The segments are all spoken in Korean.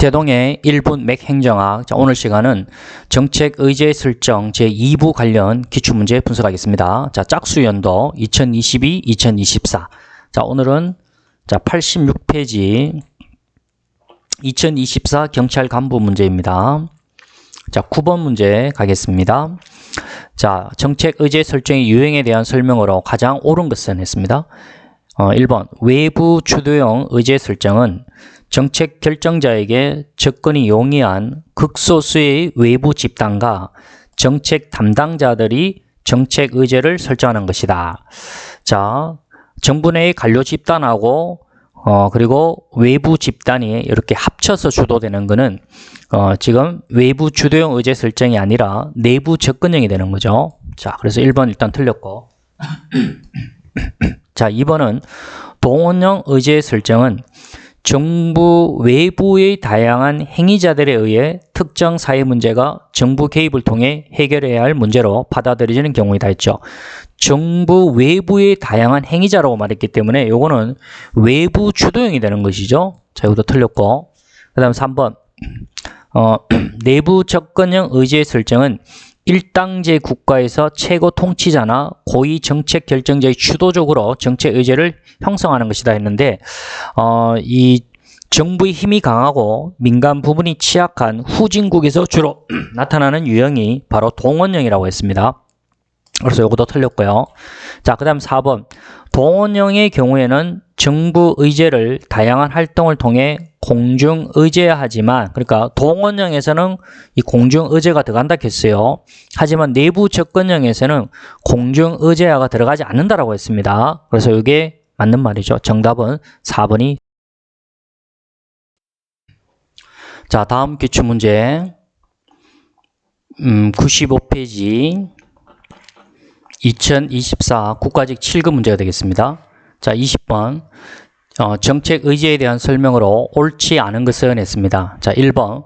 대동의 1분 맥행정학. 자, 오늘 시간은 정책 의제 설정 제2부 관련 기출문제 분석하겠습니다. 자, 짝수연도 2022, 2024. 자, 오늘은 86페이지 2024 경찰 간부 문제입니다. 자, 9번 문제 가겠습니다. 자, 정책 의제 설정의 유형에 대한 설명으로 가장 옳은 것은 했습니다. 1번 외부 주도형 의제 설정은 정책 결정자에게 접근이 용이한 극소수의 외부 집단과 정책 담당자들이 정책 의제를 설정하는 것이다. 자, 정부 내의 관료 집단하고 그리고 외부 집단이 이렇게 합쳐서 주도되는 것은 지금 외부 주도형 의제 설정이 아니라 내부 접근형이 되는 거죠. 자, 그래서 1번 일단 틀렸고 자, 2번은 동원형 의제 설정은 정부 외부의 다양한 행위자들에 의해 특정 사회 문제가 정부 개입을 통해 해결해야 할 문제로 받아들여지는 경우이다 했죠. 정부 외부의 다양한 행위자라고 말했기 때문에 요거는 외부 주도형이 되는 것이죠. 자, 이것도 틀렸고. 그 다음 3번 내부 접근형 의제 설정은 일당제 국가에서 최고 통치자나 고위 정책 결정자의 주도적으로 정책 의제를 형성하는 것이다 했는데 이 정부의 힘이 강하고 민간 부분이 취약한 후진국에서 주로 나타나는 유형이 바로 동원형이라고 했습니다. 그래서 이것도 틀렸고요. 자, 그 다음 4번 동원형의 경우에는 정부 의제를 다양한 활동을 통해 공중 의제하지만, 그러니까 동원형에서는 이 공중 의제가 들어간다 했어요. 하지만 내부 접근형에서는 공중 의제화가 들어가지 않는다라고 했습니다. 그래서 이게 맞는 말이죠. 정답은 4번이. 자, 다음 기출문제 95페이지 2024 국가직 7급 문제가 되겠습니다. 자, 20번 정책 의제에 대한 설명으로 옳지 않은 것은 했습니다. 자, 1번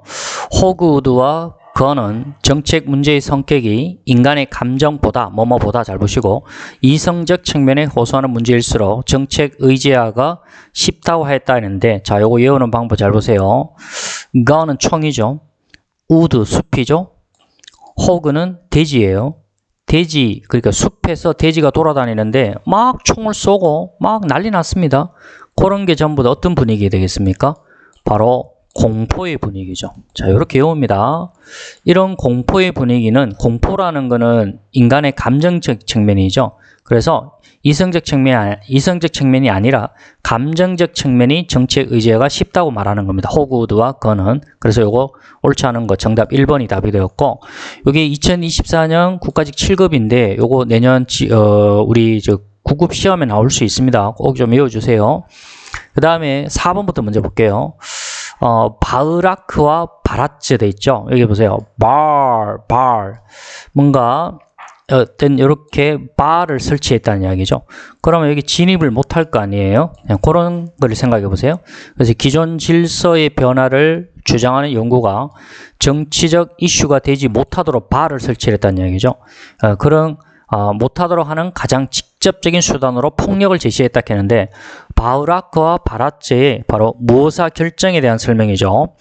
호그우드와 건은 정책 문제의 성격이 인간의 감정보다 뭐뭐보다 잘 보시고 이성적 측면에 호소하는 문제일수록 정책 의제화가 쉽다고 했다 했는데, 자, 요거 외우는 방법 잘 보세요. 건은 총이죠. 우드 숲이죠. 호그는 돼지예요. 돼지, 그러니까 숲에서 돼지가 돌아다니는데 막 총을 쏘고 막 난리 났습니다. 그런 게 전부 다 어떤 분위기 되겠습니까? 바로 공포의 분위기죠. 자, 이렇게 외웁니다. 이런 공포의 분위기는, 공포라는 거는 인간의 감정적 측면이죠. 그래서 이성적 측면이 아니라 감정적 측면이 정책 의제가 쉽다고 말하는 겁니다. 호그우드와 건은. 그래서 요거 옳지 않은 거 정답 1번이 답이 되었고, 요게 2024년 국가직 7급인데 요거 내년 우리 9급 시험에 나올 수 있습니다. 꼭 좀 외워주세요. 그 다음에 4번부터 먼저 볼게요. 바흐라크와 바라츠 돼 있죠. 여기 보세요. 뭔가 어떤 이렇게 바를 설치했다는 이야기죠. 그러면 여기 진입을 못할 거 아니에요. 그냥 그런 걸 생각해 보세요. 그래서 기존 질서의 변화를 주장하는 연구가 정치적 이슈가 되지 못하도록 바를 설치했다는 이야기죠. 그런 못하도록 하는 가장 직접적인 수단으로 폭력을 제시했다 했는데, 바흐라크와 바라츠의 바로 무오사 결정에 대한 설명이죠.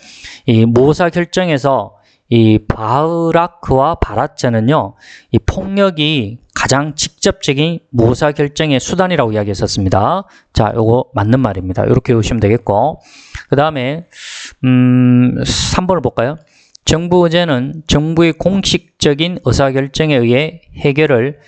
이 무오사 결정에서 이 바흐라크와 바라츠는요, 이 폭력이 가장 직접적인 무오사 결정의 수단이라고 이야기했었습니다. 자, 요거 맞는 말입니다. 이렇게 보시면 되겠고, 그 다음에 3번을 볼까요? 정부 의제는 정부의 공식적인 의사결정에 의해 해결을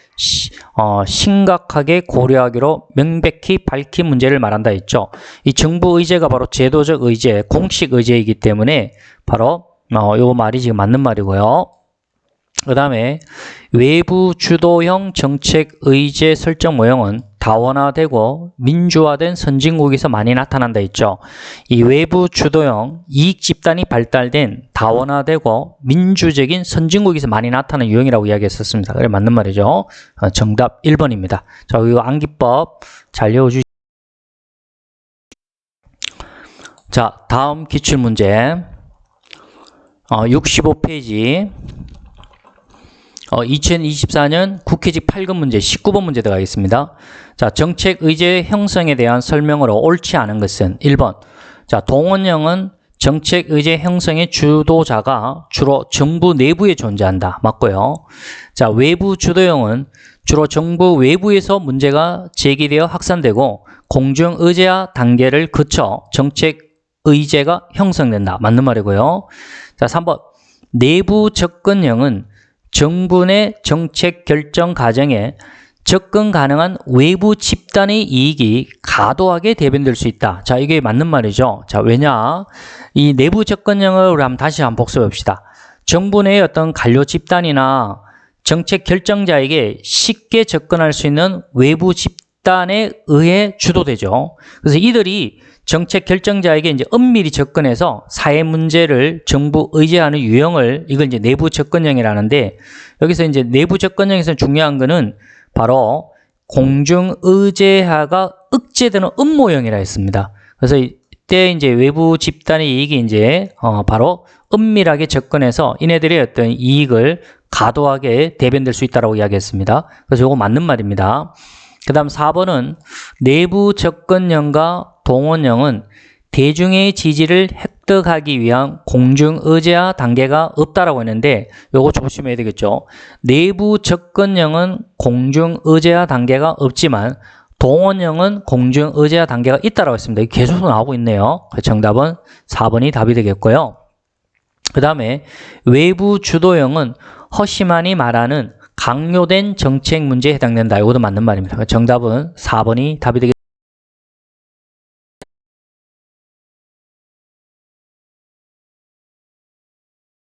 심각하게 고려하기로 명백히 밝힌 문제를 말한다 했죠. 이 정부 의제가 바로 제도적 의제, 공식 의제이기 때문에 바로 요 말이 지금 맞는 말이고요. 그 다음에 외부 주도형 정책 의제 설정 모형은 다원화되고 민주화된 선진국에서 많이 나타난다 했죠. 이 외부 주도형 이익 집단이 발달된 다원화되고 민주적인 선진국에서 많이 나타나는 유형이라고 이야기했었습니다. 그래, 맞는 말이죠. 정답 1번입니다. 자, 이거 암기법 잘 외워주시죠. 자, 다음 기출문제 65페이지 2024년 국회직 8급 문제 19번 문제 들어가겠습니다. 자, 정책 의제 형성에 대한 설명으로 옳지 않은 것은 1번. 자, 동원형은 정책 의제 형성의 주도자가 주로 정부 내부에 존재한다. 맞고요. 자, 외부 주도형은 주로 정부 외부에서 문제가 제기되어 확산되고 공중 의제화 단계를 거쳐 정책 의제가 형성된다. 맞는 말이고요. 자, 3번. 내부 접근형은 정부 내 정책 결정 과정에 접근 가능한 외부 집단의 이익이 과도하게 대변될 수 있다. 자, 이게 맞는 말이죠. 자, 왜냐? 이 내부 접근형을 우리 다시 한번 복습해 봅시다. 정부 내의 어떤 관료 집단이나 정책 결정자에게 쉽게 접근할 수 있는 외부 집단에 의해 주도되죠. 그래서 이들이 정책 결정자에게 이제 엄밀히 접근해서 사회 문제를 정부 의제하는 유형을 이걸 이제 내부 접근형이라는데, 여기서 이제 내부 접근형에서 중요한 거는 바로 공중 의제화가 억제되는 음모형이라 했습니다. 그래서 이때 이제 외부 집단의 이익이 이제 바로 은밀하게 접근해서 이네들의 어떤 이익을 과도하게 대변될 수 있다고 이야기했습니다. 그래서 이거 맞는 말입니다. 그 다음 4번은 내부 접근형과 동원형은 대중의 지지를 획득하기 위한 공중 의제화 단계가 없다라고 했는데, 요거 조심해야 되겠죠. 내부 접근형은 공중 의제화 단계가 없지만 동원형은 공중 의제화 단계가 있다라고 했습니다. 계속 나오고 있네요. 정답은 4번이 답이 되겠고요. 그 다음에 외부 주도형은 허시만이 말하는 강요된 정책 문제에 해당된다. 이것도 맞는 말입니다. 정답은 4번이 답이 되겠습니다.